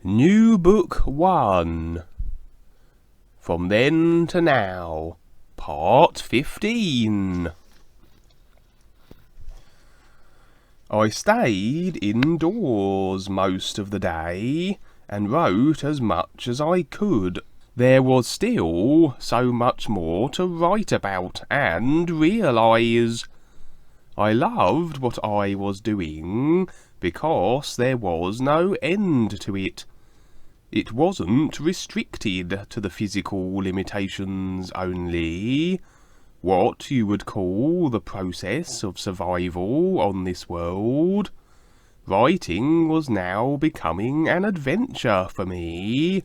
Nubook 1. From Then to Now, Part 15. I stayed indoors most of the day, and wrote as much as I could. There was still so much more to write about and realise. I loved what I was doing, because there was no end to it. It wasn't restricted to the physical limitations only. What you would call the process of survival on this world. Writing was now becoming an adventure for me.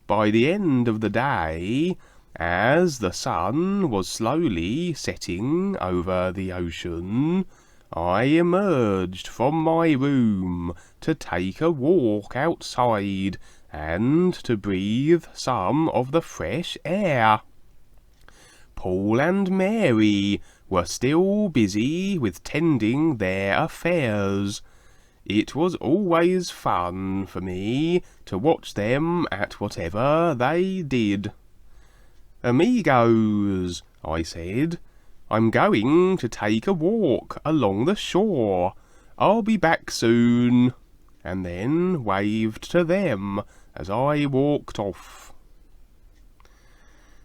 By the end of the day, as the sun was slowly setting over the ocean, I emerged from my room to take a walk outside and to breathe some of the fresh air. Paul and Mary were still busy with tending their affairs. It was always fun for me to watch them at whatever they did. "Amigos," I said, "I'm going to take a walk along the shore. I'll be back soon," and then waved to them as I walked off.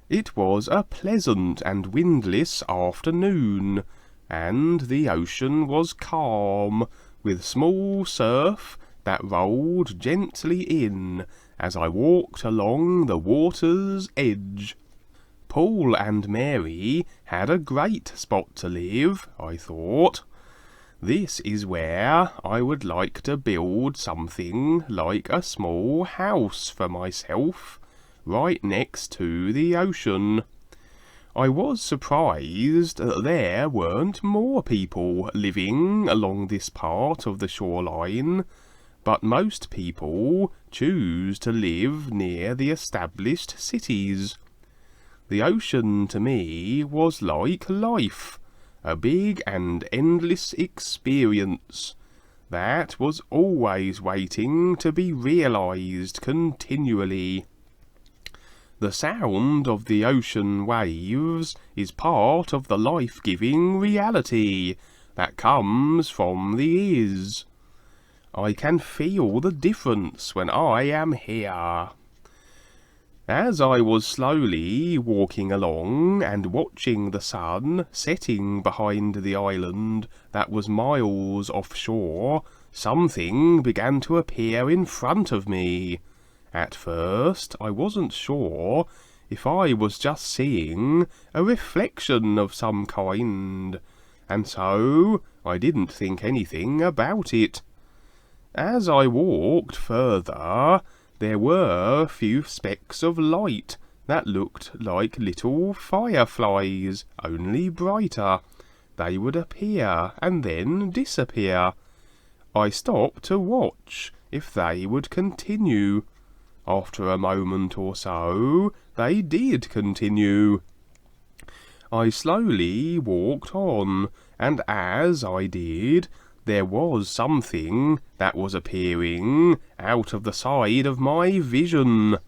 It was a pleasant and windless afternoon, and the ocean was calm, with small surf that rolled gently in as I walked along the water's edge. Paul and Mary had a great spot to live, I thought. This is where I would like to build something like a small house for myself, right next to the ocean. I was surprised that there weren't more people living along this part of the shoreline, but most people choose to live near the established cities. The ocean to me was like life, a big and endless experience that was always waiting to be realized continually. The sound of the ocean waves is part of the life-giving reality that comes from the ears. I can feel the difference when I am here. As I was slowly walking along and watching the sun setting behind the island that was miles offshore, something began to appear in front of me. At first, I wasn't sure if I was just seeing a reflection of some kind, and so I didn't think anything about it. As I walked further, there were a few specks of light that looked like little fireflies, only brighter. They would appear and then disappear. I stopped to watch if they would continue. After a moment or so, they did continue. I slowly walked on, and as I did, there was something that was appearing out of the side of my vision.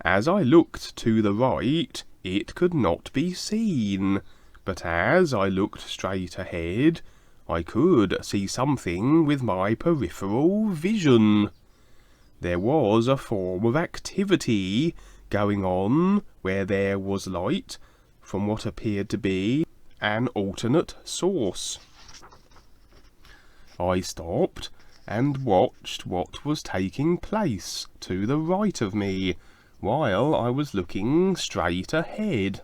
As I looked to the right, it could not be seen, but as I looked straight ahead, I could see something with my peripheral vision. There was a form of activity going on where there was light from what appeared to be an alternate source. I stopped and watched what was taking place to the right of me while I was looking straight ahead.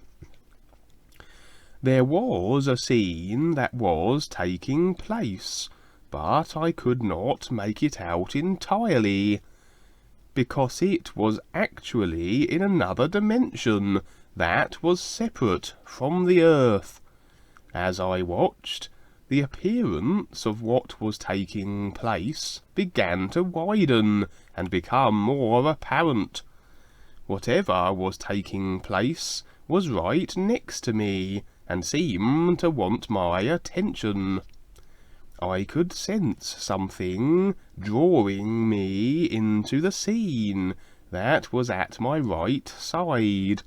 There was a scene that was taking place, but I could not make it out entirely, because it was actually in another dimension that was separate from the earth. As I watched, the appearance of what was taking place began to widen and become more apparent. Whatever was taking place was right next to me and seemed to want my attention. I could sense something drawing me into the scene that was at my right side.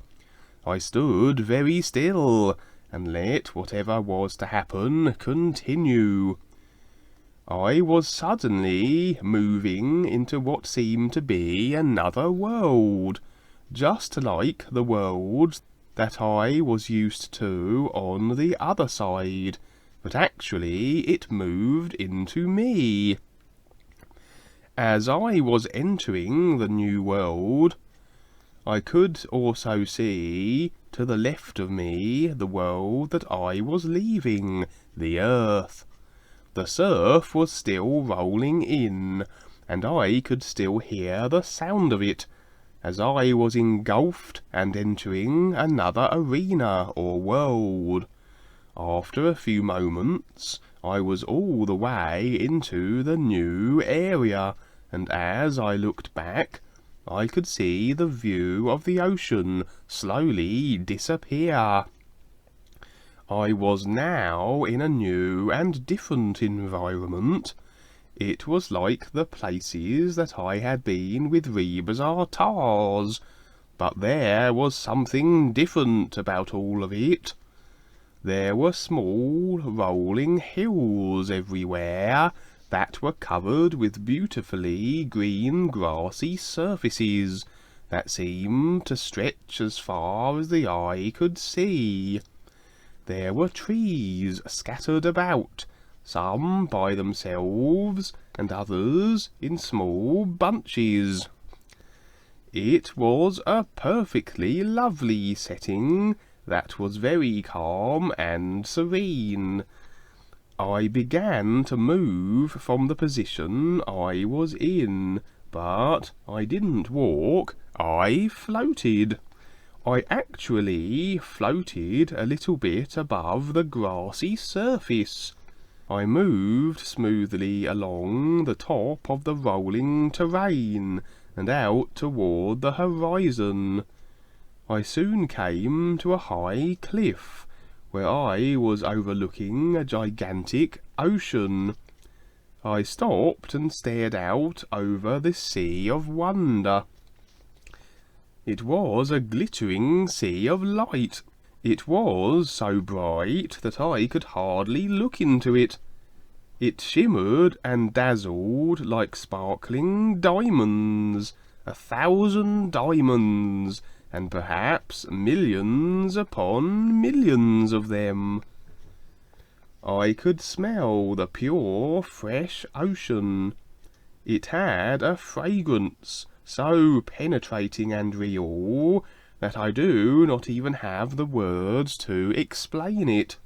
I stood very still, and let whatever was to happen continue. I was suddenly moving into what seemed to be another world, just like the world that I was used to on the other side, but actually it moved into me. As I was entering the new world, I could also see, to the left of me, the world that I was leaving, the earth. The surf was still rolling in, and I could still hear the sound of it, as I was engulfed and entering another arena or world. After a few moments, I was all the way into the new area, and as I looked back, I could see the view of the ocean slowly disappear. I was now in a new and different environment. It was like the places that I had been with Rebazar Tars, but there was something different about all of it. There were small, rolling hills everywhere that were covered with beautifully green grassy surfaces that seemed to stretch as far as the eye could see. There were trees scattered about, some by themselves, and others in small bunches. It was a perfectly lovely setting that was very calm and serene. I began to move from the position I was in, but I didn't walk, I floated. I actually floated a little bit above the grassy surface. I moved smoothly along the top of the rolling terrain and out toward the horizon. I soon came to a high cliff where I was overlooking a gigantic ocean. I stopped and stared out over this sea of wonder. It was a glittering sea of light. It was so bright that I could hardly look into it. It shimmered and dazzled like sparkling diamonds, 1,000 diamonds, and perhaps millions upon millions of them. I could smell the pure, fresh ocean. It had a fragrance so penetrating and real that I do not even have the words to explain it.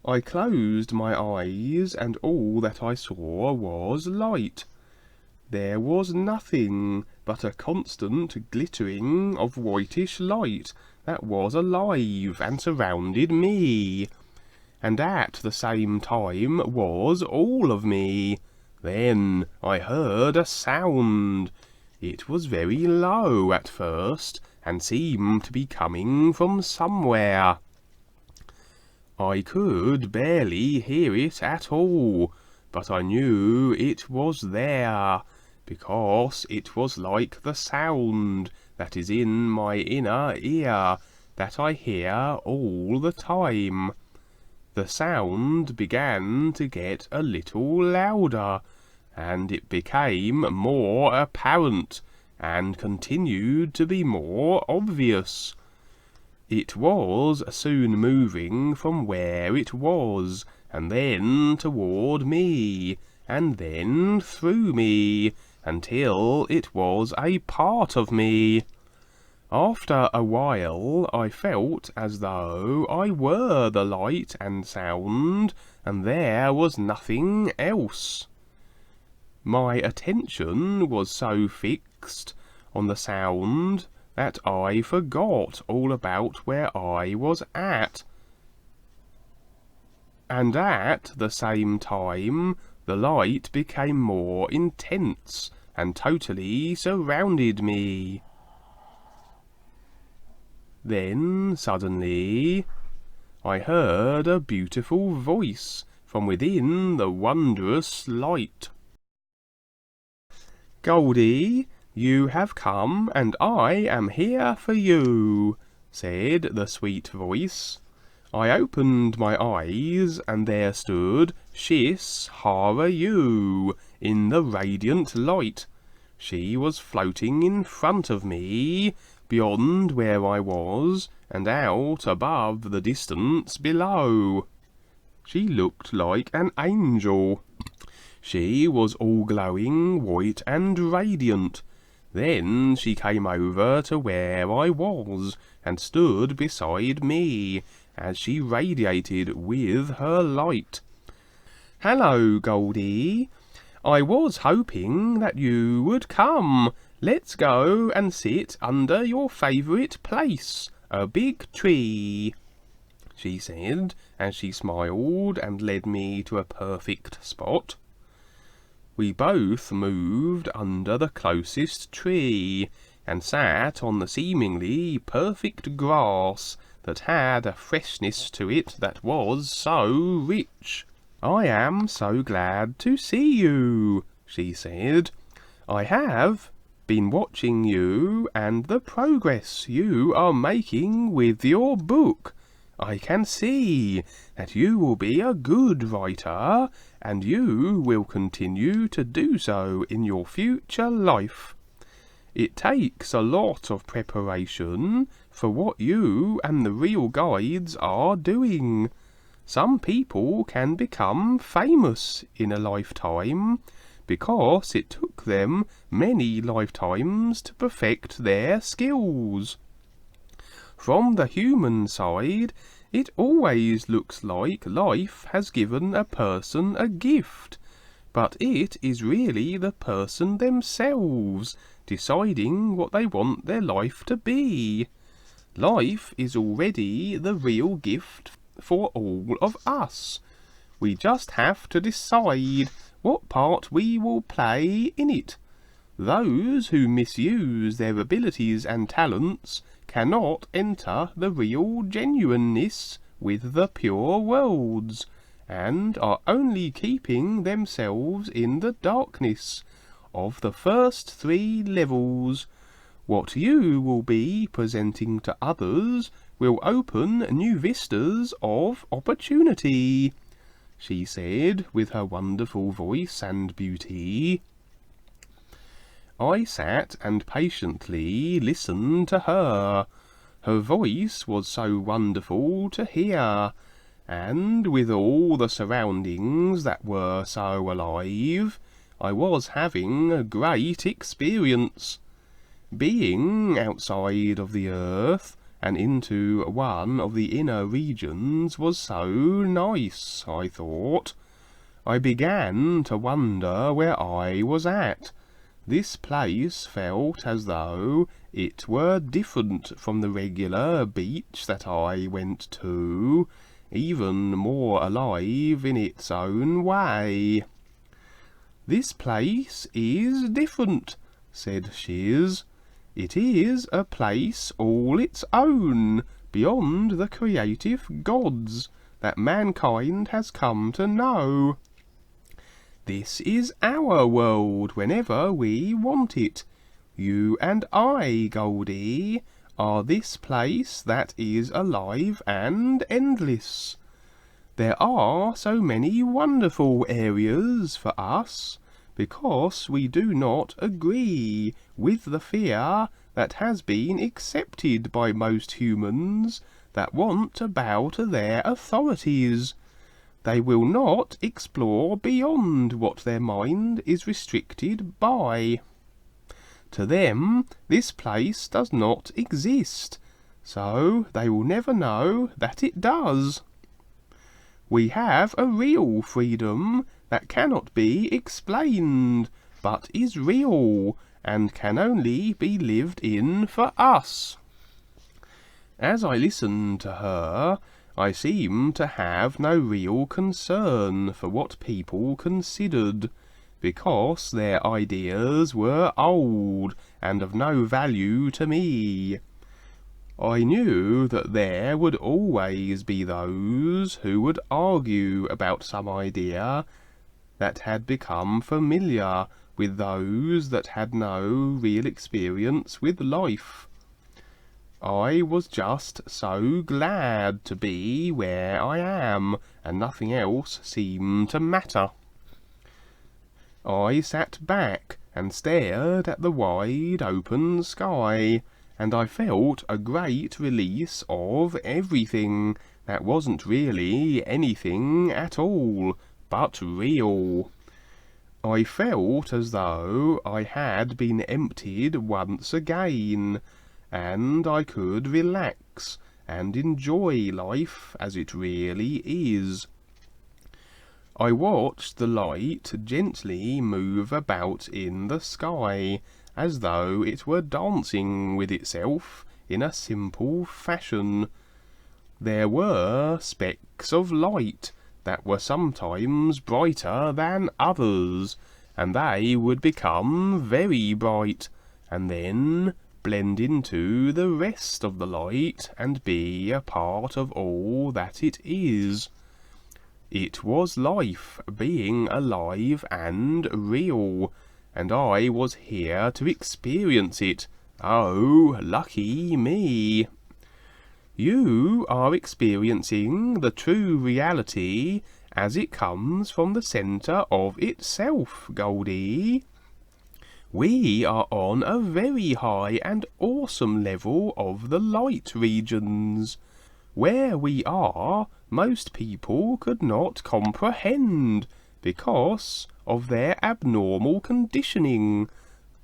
I closed my eyes, and all that I saw was light. There was nothing but a constant glittering of whitish light that was alive and surrounded me, and at the same time was all of me. Then I heard a sound. It was very low at first, and seemed to be coming from somewhere. I could barely hear it at all, but I knew it was there, because it was like the sound that is in my inner ear, that I hear all the time. The sound began to get a little louder, and it became more apparent, and continued to be more obvious. It was soon moving from where it was, and then toward me, and then through me, until it was a part of me. After a while I felt as though I were the light and sound, and there was nothing else. My attention was so fixed on the sound that I forgot all about where I was at. And at the same time, the light became more intense and totally surrounded me. Then, suddenly, I heard a beautiful voice from within the wondrous light. "Goldie, you have come, and I am here for you," said the sweet voice. I opened my eyes, and there stood Shiss Hara Yu in the radiant light. She was floating in front of me, beyond where I was, and out above the distance below. She looked like an angel. She was all glowing white and radiant. Then she came over to where I was, and stood beside me, as she radiated with her light. "Hello, Goldie. I was hoping that you would come. Let's go and sit under your favourite place, a big tree," she said, as she smiled and led me to a perfect spot. We both moved under the closest tree, and sat on the seemingly perfect grass that had a freshness to it that was so rich. "I am so glad to see you," she said. "I have been watching you and the progress you are making with your book. I can see that you will be a good writer, and you will continue to do so in your future life. It takes a lot of preparation for what you and the real guides are doing. Some people can become famous in a lifetime because it took them many lifetimes to perfect their skills. From the human side, it always looks like life has given a person a gift, but it is really the person themselves deciding what they want their life to be. Life is already the real gift for all of us. We just have to decide what part we will play in it. Those who misuse their abilities and talents cannot enter the real genuineness with the pure worlds, and are only keeping themselves in the darkness of the first 3 levels. What you will be presenting to others will open new vistas of opportunity," she said with her wonderful voice and beauty. I sat and patiently listened to her. Her voice was so wonderful to hear, and with all the surroundings that were so alive, I was having a great experience. Being outside of the earth and into one of the inner regions was so nice, I thought. I began to wonder where I was at. This place felt as though it were different from the regular beach that I went to, even more alive in its own way. "This place is different," said Shiz. "It is a place all its own, beyond the creative gods that mankind has come to know. This is our world whenever we want it. You and I, Goldie, are this place that is alive and endless. There are so many wonderful areas for us, because we do not agree with the fear that has been accepted by most humans that want to bow to their authorities. They will not explore beyond what their mind is restricted by. To them, this place does not exist, so they will never know that it does. We have a real freedom that cannot be explained, but is real, and can only be lived in for us." As I listened to her, I seemed to have no real concern for what people considered, because their ideas were old and of no value to me. I knew that there would always be those who would argue about some idea that had become familiar with those that had no real experience with life. I was just so glad to be where I am, and nothing else seemed to matter. I sat back and stared at the wide open sky, and I felt a great release of everything that wasn't really anything at all, but real. I felt as though I had been emptied once again, and I could relax and enjoy life as it really is. I watched the light gently move about in the sky, as though it were dancing with itself in a simple fashion. There were specks of light that were sometimes brighter than others, and they would become very bright, and then blend into the rest of the light and be a part of all that it is. It was life being alive and real, and I was here to experience it. Oh, lucky me! You are experiencing the true reality as it comes from the centre of itself, Goldie. We are on a very high and awesome level of the light regions. Where we are, most people could not comprehend, because of their abnormal conditioning.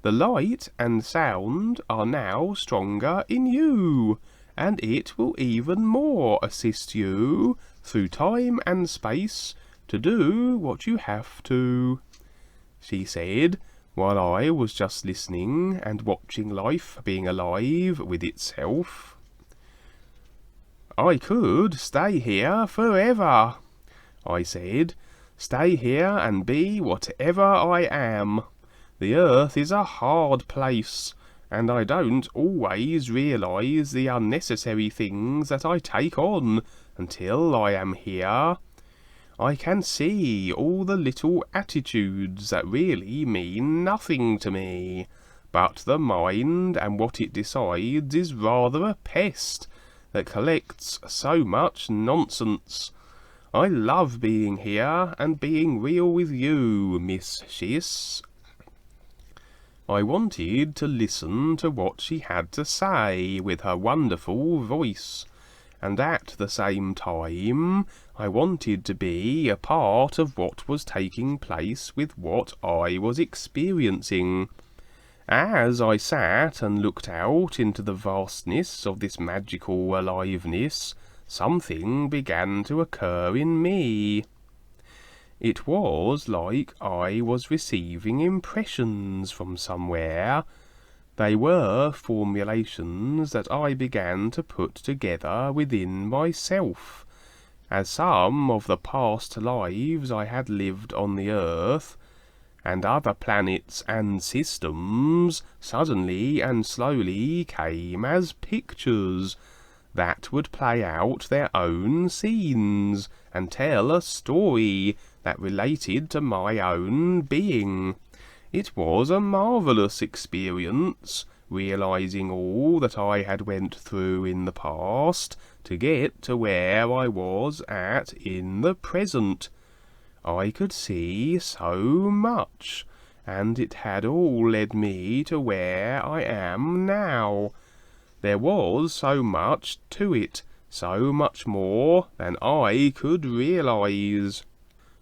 The light and sound are now stronger in you, and it will even more assist you through time and space to do what you have to, she said, while I was just listening and watching life being alive with itself. I could stay here forever, I said. Stay here and be whatever I am. The earth is a hard place, and I don't always realise the unnecessary things that I take on until I am here. I can see all the little attitudes that really mean nothing to me, but the mind and what it decides is rather a pest that collects so much nonsense. I love being here and being real with you, Miss Shiss. I wanted to listen to what she had to say with her wonderful voice, and at the same time I wanted to be a part of what was taking place with what I was experiencing. As I sat and looked out into the vastness of this magical aliveness, something began to occur in me. It was like I was receiving impressions from somewhere. They were formulations that I began to put together within myself, as some of the past lives I had lived on the earth, and other planets and systems suddenly and slowly came as pictures that would play out their own scenes and tell a story that related to my own being. It was a marvellous experience, realising all that I had went through in the past to get to where I was at in the present. I could see so much, and it had all led me to where I am now. There was so much to it, so much more than I could realise.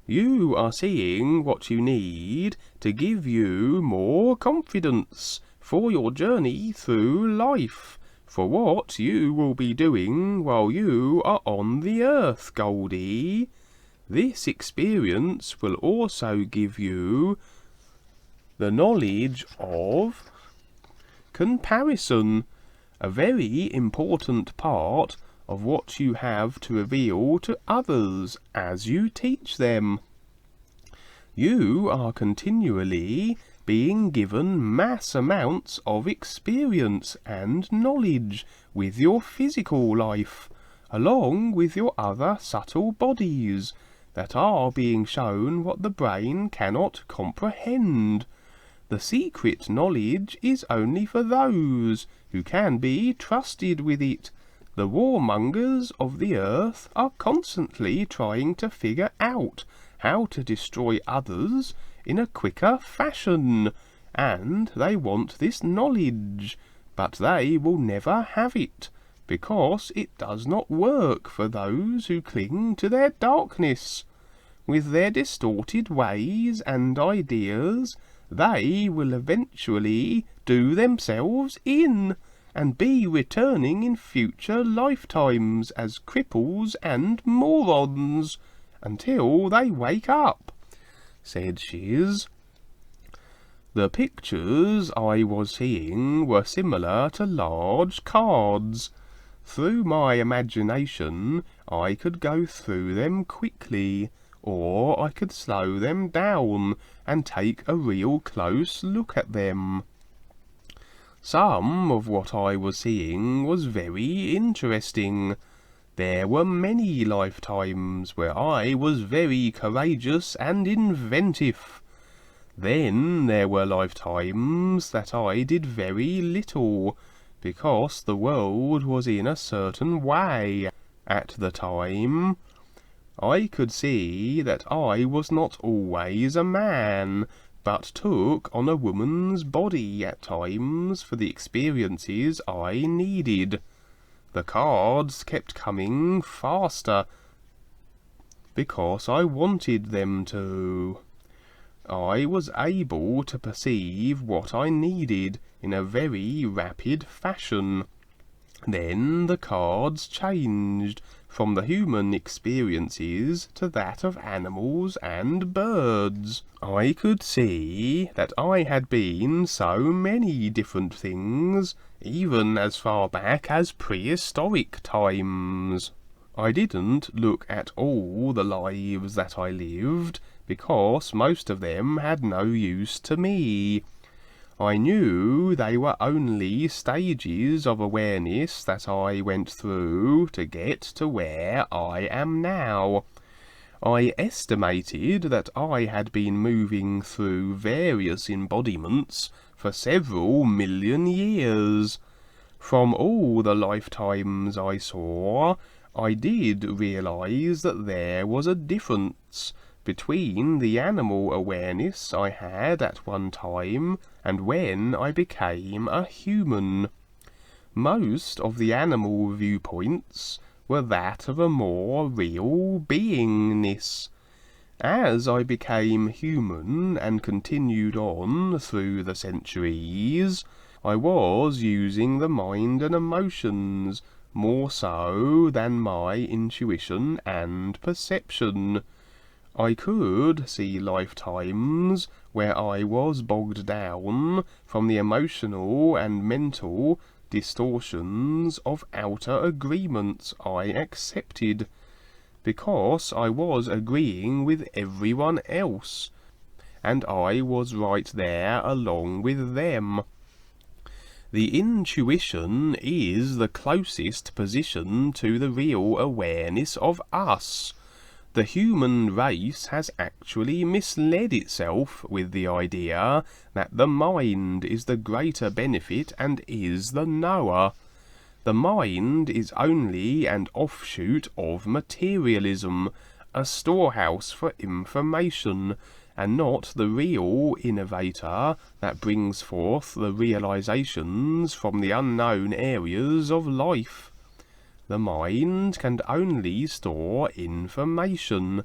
You are seeing what you need to give you more confidence for your journey through life, for what you will be doing while you are on the earth, Goldie. This experience will also give you the knowledge of comparison, a very important part of what you have to reveal to others as you teach them. You are continually being given mass amounts of experience and knowledge with your physical life, along with your other subtle bodies, that are being shown what the brain cannot comprehend. The secret knowledge is only for those who can be trusted with it. The warmongers of the earth are constantly trying to figure out how to destroy others in a quicker fashion, and they want this knowledge, but they will never have it, because it does not work for those who cling to their darkness. With their distorted ways and ideas, they will eventually do themselves in, and be returning in future lifetimes as cripples and morons, until they wake up," said Shiz. The pictures I was seeing were similar to large cards. Through my imagination, I could go through them quickly, or I could slow them down and take a real close look at them. Some of what I was seeing was very interesting. There were many lifetimes where I was very courageous and inventive. Then there were lifetimes that I did very little, because the world was in a certain way at the time. I could see that I was not always a man, but took on a woman's body at times for the experiences I needed. The cards kept coming faster, because I wanted them to. I was able to perceive what I needed in a very rapid fashion. Then the cards changed from the human experiences to that of animals and birds. I could see that I had been so many different things, even as far back as prehistoric times. I didn't look at all the lives that I lived, because most of them had no use to me. I knew they were only stages of awareness that I went through to get to where I am now. I estimated that I had been moving through various embodiments for several million years. From all the lifetimes I saw, I did realize that there was a difference between the animal awareness I had at one time and when I became a human. Most of the animal viewpoints were that of a more real beingness. As I became human and continued on through the centuries, I was using the mind and emotions more so than my intuition and perception. I could see lifetimes where I was bogged down from the emotional and mental distortions of outer agreements I accepted, because I was agreeing with everyone else, and I was right there along with them. The intuition is the closest position to the real awareness of us. The human race has actually misled itself with the idea that the mind is the greater benefit and is the knower. The mind is only an offshoot of materialism, a storehouse for information, and not the real innovator that brings forth the realizations from the unknown areas of life. The mind can only store information,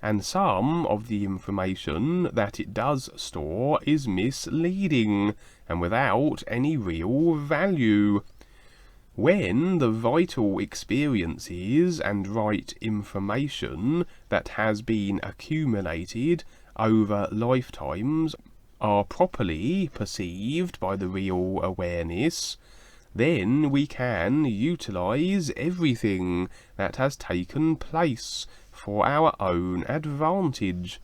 and some of the information that it does store is misleading and without any real value. When the vital experiences and right information that has been accumulated over lifetimes are properly perceived by the real awareness, then we can utilize everything that has taken place for our own advantage.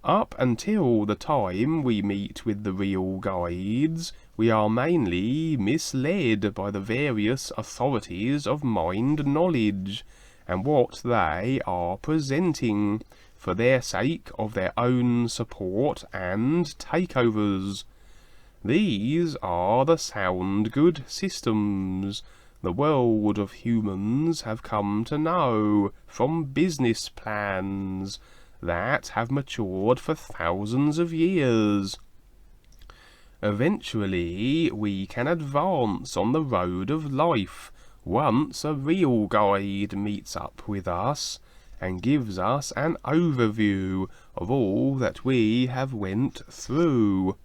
Up until the time we meet with the real guides, we are mainly misled by the various authorities of mind knowledge and what they are presenting for their sake of their own support and takeovers. These are the sound good systems the world of humans have come to know from business plans that have matured for thousands of years. Eventually, we can advance on the road of life once a real guide meets up with us and gives us an overview of all that we have went through.